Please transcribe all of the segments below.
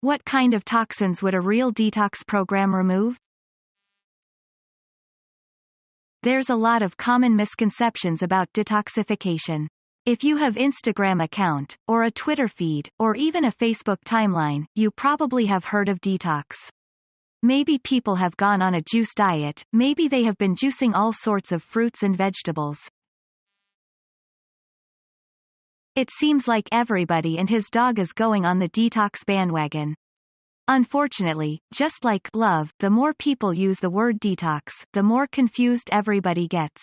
What kind of toxins would a real detox program remove? There's a lot of common misconceptions about detoxification. If you have Instagram account, or a Twitter feed, or even a Facebook timeline, you probably have heard of detox. Maybe people have gone on a juice diet, maybe they have been juicing all sorts of fruits and vegetables. It seems like everybody and his dog is going on the detox bandwagon. Unfortunately, just like love, the more people use the word detox, the more confused everybody gets.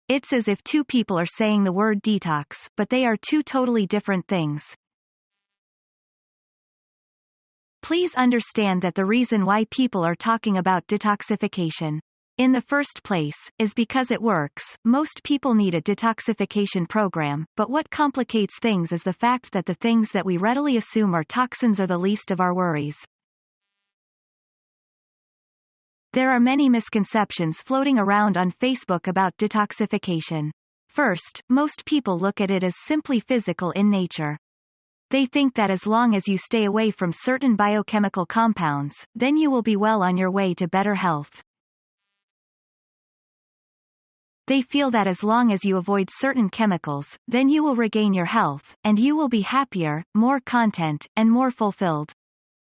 It's as if two people are saying the word detox, but they are two totally different things. Please understand that the reason why people are talking about detoxification, in the first place, is because it works. Most people need a detoxification program, but what complicates things is the fact that the things that we readily assume are toxins are the least of our worries. There are many misconceptions floating around on Facebook about detoxification. First, most people look at it as simply physical in nature. They think that as long as you stay away from certain biochemical compounds, then you will be well on your way to better health. They feel that as long as you avoid certain chemicals, then you will regain your health, and you will be happier, more content, and more fulfilled.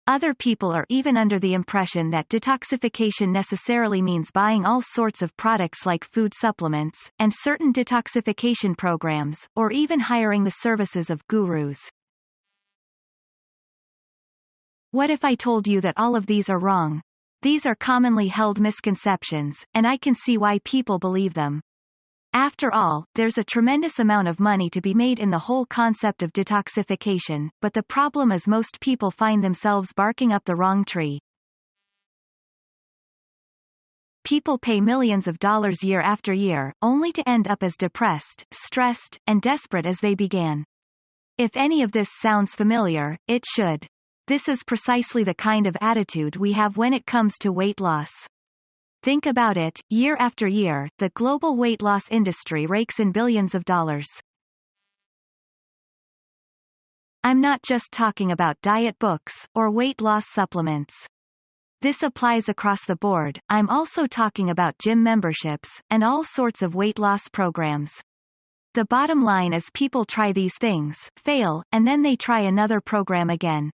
Other people are even under the impression that detoxification necessarily means buying all sorts of products like food supplements, and certain detoxification programs, or even hiring the services of gurus. What if I told you that all of these are wrong? These are commonly held misconceptions, and I can see why people believe them. After all, there's a tremendous amount of money to be made in the whole concept of detoxification, but the problem is most people find themselves barking up the wrong tree. People pay millions of dollars year after year, only to end up as depressed, stressed, and desperate as they began. If any of this sounds familiar, it should. This is precisely the kind of attitude we have when it comes to weight loss. Think about it, year after year, the global weight loss industry rakes in billions of dollars. I'm not just talking about diet books, or weight loss supplements. This applies across the board. I'm also talking about gym memberships, and all sorts of weight loss programs. The bottom line is people try these things, fail, and then they try another program again.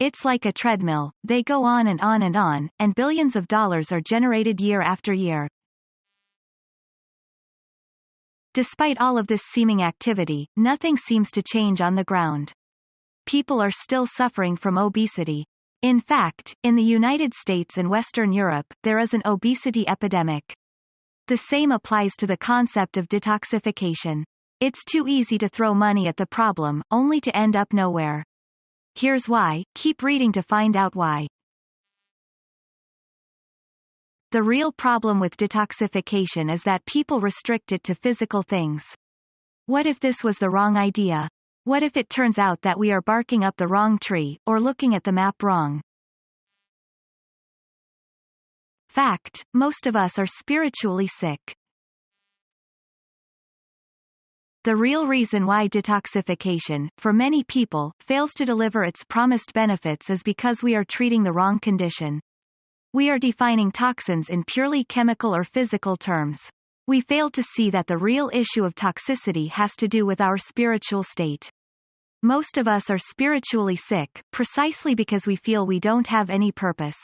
It's like a treadmill, they go on and on and on, and billions of dollars are generated year after year. Despite all of this seeming activity, nothing seems to change on the ground. People are still suffering from obesity. In fact, in the United States and Western Europe, there is an obesity epidemic. The same applies to the concept of detoxification. It's too easy to throw money at the problem, only to end up nowhere. Here's why, keep reading to find out why. The real problem with detoxification is that people restrict it to physical things. What if this was the wrong idea? What if it turns out that we are barking up the wrong tree, or looking at the map wrong? Fact, most of us are spiritually sick. The real reason why detoxification, for many people, fails to deliver its promised benefits is because we are treating the wrong condition. We are defining toxins in purely chemical or physical terms. We fail to see that the real issue of toxicity has to do with our spiritual state. Most of us are spiritually sick, precisely because we feel we don't have any purpose.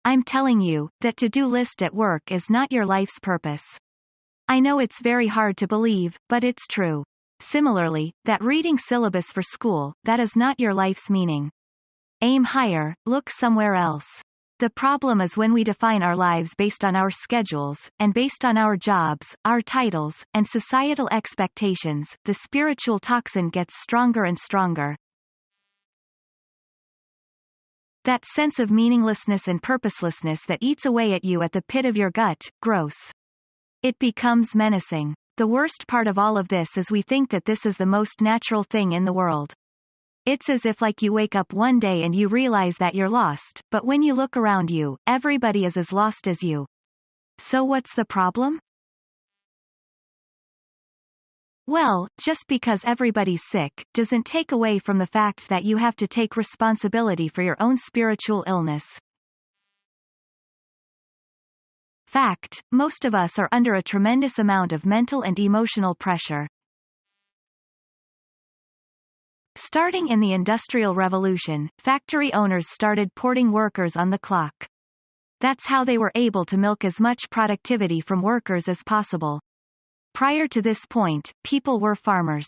I'm telling you, that to-do list at work is not your life's purpose. I know it's very hard to believe, but it's true. Similarly, that reading syllabus for school, that is not your life's meaning. Aim higher, look somewhere else. The problem is when we define our lives based on our schedules, and based on our jobs, our titles, and societal expectations, the spiritual toxin gets stronger and stronger. That sense of meaninglessness and purposelessness that eats away at you at the pit of your gut, gross. It becomes menacing. The worst part of all of this is we think that this is the most natural thing in the world. It's as if like you wake up one day and you realize that you're lost, but when you look around you, everybody is as lost as you. So what's the problem? Well, just because everybody's sick, doesn't take away from the fact that you have to take responsibility for your own spiritual illness. Fact, most of us are under a tremendous amount of mental and emotional pressure. Starting in the Industrial Revolution, factory owners started putting workers on the clock. That's how they were able to milk as much productivity from workers as possible. Prior to this point, people were farmers.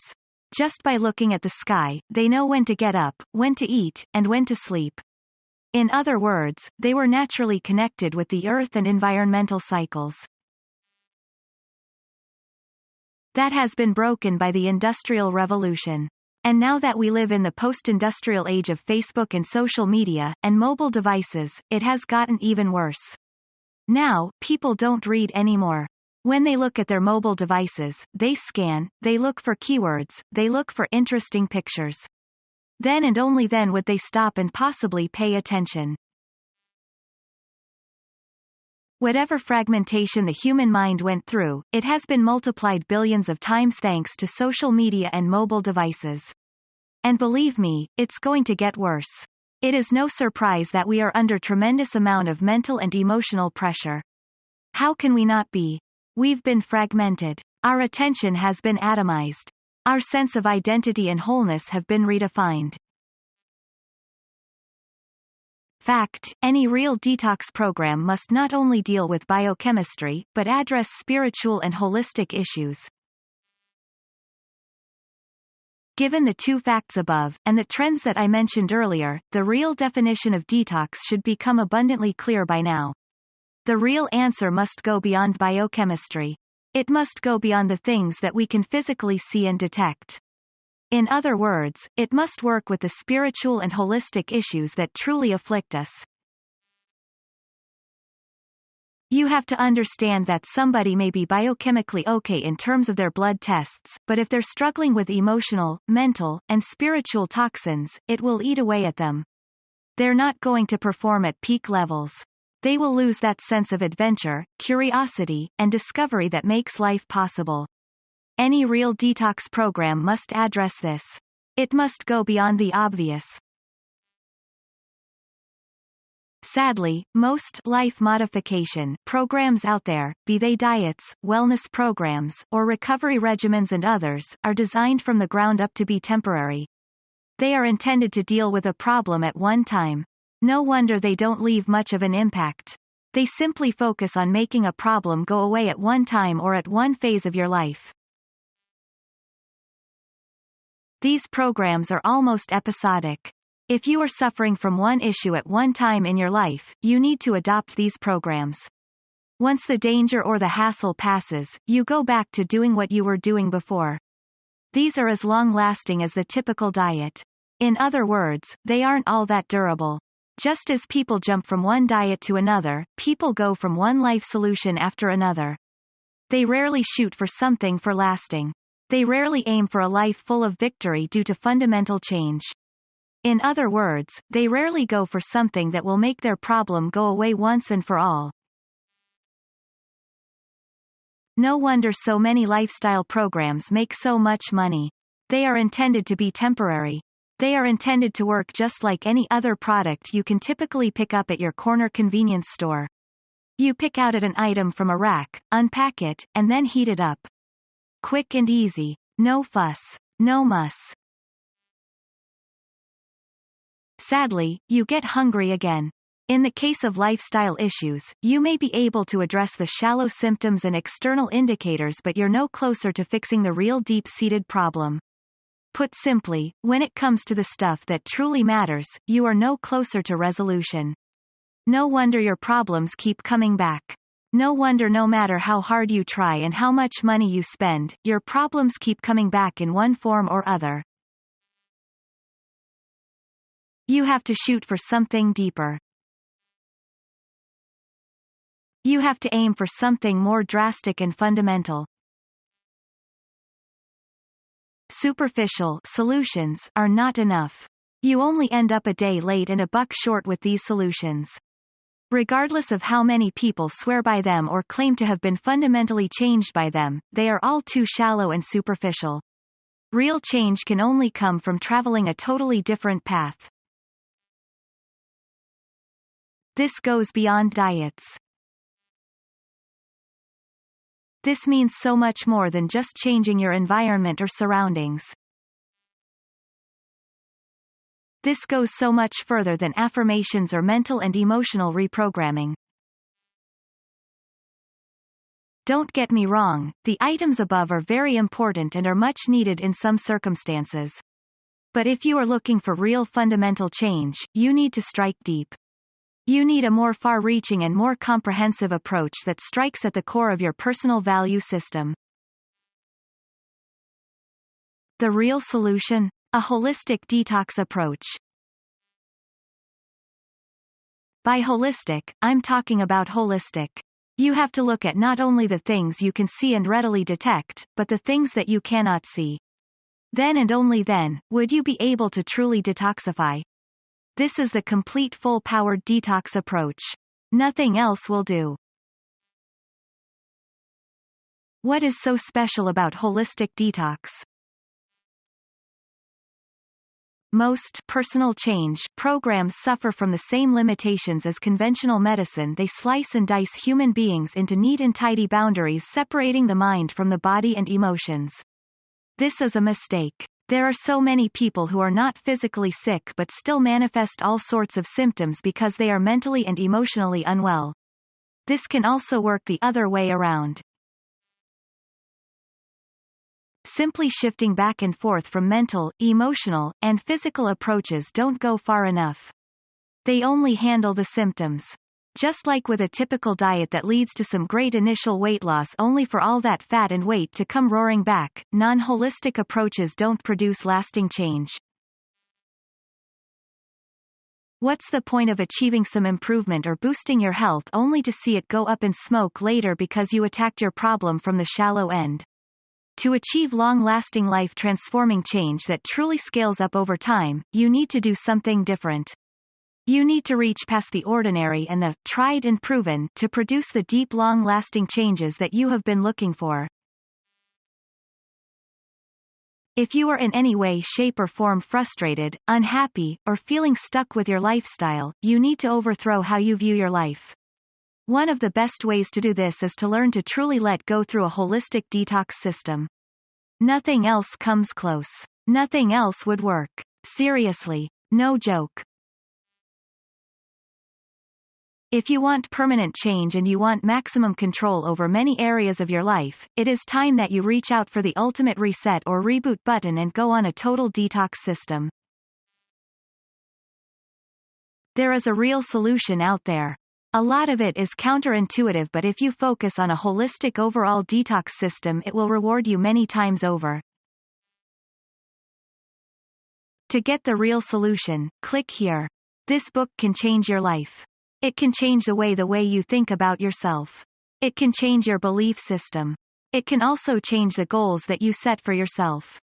Just by looking at the sky, they know when to get up, when to eat, and when to sleep. In other words, they were naturally connected with the earth and environmental cycles. That has been broken by the Industrial Revolution. And now that we live in the post-industrial age of Facebook and social media, and mobile devices, it has gotten even worse. Now, people don't read anymore. When they look at their mobile devices, they scan, they look for keywords, they look for interesting pictures. Then and only then would they stop and possibly pay attention. Whatever fragmentation the human mind went through, it has been multiplied billions of times thanks to social media and mobile devices. And believe me, it's going to get worse. It is no surprise that we are under tremendous amount of mental and emotional pressure. How can we not be? We've been fragmented. Our attention has been atomized. Our sense of identity and wholeness have been redefined. Fact, any real detox program must not only deal with biochemistry, but address spiritual and holistic issues. Given the two facts above, and the trends that I mentioned earlier, the real definition of detox should become abundantly clear by now. The real answer must go beyond biochemistry. It must go beyond the things that we can physically see and detect. In other words, it must work with the spiritual and holistic issues that truly afflict us. You have to understand that somebody may be biochemically okay in terms of their blood tests, but if they're struggling with emotional, mental, and spiritual toxins, it will eat away at them. They're not going to perform at peak levels. They will lose that sense of adventure, curiosity, and discovery that makes life possible. Any real detox program must address this. It must go beyond the obvious. Sadly, most life modification programs out there, be they diets, wellness programs, or recovery regimens and others, are designed from the ground up to be temporary. They are intended to deal with a problem at one time. No wonder they don't leave much of an impact. They simply focus on making a problem go away at one time or at one phase of your life. These programs are almost episodic. If you are suffering from one issue at one time in your life, you need to adopt these programs. Once the danger or the hassle passes, you go back to doing what you were doing before. These are as long-lasting as the typical diet. In other words, they aren't all that durable. Just as people jump from one diet to another, people go from one life solution after another. They rarely shoot for something for lasting. They rarely aim for a life full of victory due to fundamental change. In other words, they rarely go for something that will make their problem go away once and for all. No wonder so many lifestyle programs make so much money. They are intended to be temporary. They are intended to work just like any other product you can typically pick up at your corner convenience store. You pick out an item from a rack, unpack it, and then heat it up. Quick and easy. No fuss. No muss. Sadly, you get hungry again. In the case of lifestyle issues, you may be able to address the shallow symptoms and external indicators, but you're no closer to fixing the real deep-seated problem. Put simply, when it comes to the stuff that truly matters, you are no closer to resolution. No wonder your problems keep coming back. No wonder no matter how hard you try and how much money you spend, your problems keep coming back in one form or other. You have to shoot for something deeper. You have to aim for something more drastic and fundamental. Superficial solutions are not enough. You only end up a day late and a buck short with these solutions. Regardless of how many people swear by them or claim to have been fundamentally changed by them, they are all too shallow and superficial. Real change can only come from traveling a totally different path. This goes beyond diets. This means so much more than just changing your environment or surroundings. This goes so much further than affirmations or mental and emotional reprogramming. Don't get me wrong, the items above are very important and are much needed in some circumstances. But if you are looking for real fundamental change, you need to strike deep. You need a more far-reaching and more comprehensive approach that strikes at the core of your personal value system. The real solution? A holistic detox approach. By holistic, I'm talking about holistic. You have to look at not only the things you can see and readily detect, but the things that you cannot see. Then and only then, would you be able to truly detoxify. This is the complete full-powered detox approach. Nothing else will do. What is so special about holistic detox? Most personal change programs suffer from the same limitations as conventional medicine. They slice and dice human beings into neat and tidy boundaries separating the mind from the body and emotions. This is a mistake. There are so many people who are not physically sick but still manifest all sorts of symptoms because they are mentally and emotionally unwell. This can also work the other way around. Simply shifting back and forth from mental, emotional, and physical approaches don't go far enough. They only handle the symptoms. Just like with a typical diet that leads to some great initial weight loss only for all that fat and weight to come roaring back, non-holistic approaches don't produce lasting change. What's the point of achieving some improvement or boosting your health only to see it go up in smoke later because you attacked your problem from the shallow end? To achieve long-lasting life-transforming change that truly scales up over time, you need to do something different. You need to reach past the ordinary and the tried and proven to produce the deep, long-lasting changes that you have been looking for. If you are in any way, shape or form frustrated, unhappy, or feeling stuck with your lifestyle, you need to overthrow how you view your life. One of the best ways to do this is to learn to truly let go through a holistic detox system. Nothing else comes close. Nothing else would work. Seriously. No joke. If you want permanent change and you want maximum control over many areas of your life, it is time that you reach out for the ultimate reset or reboot button and go on a total detox system. There is a real solution out there. A lot of it is counterintuitive, but if you focus on a holistic overall detox system, it will reward you many times over. To get the real solution, click here. This book can change your life. It can change the way you think about yourself. It can change your belief system. It can also change the goals that you set for yourself.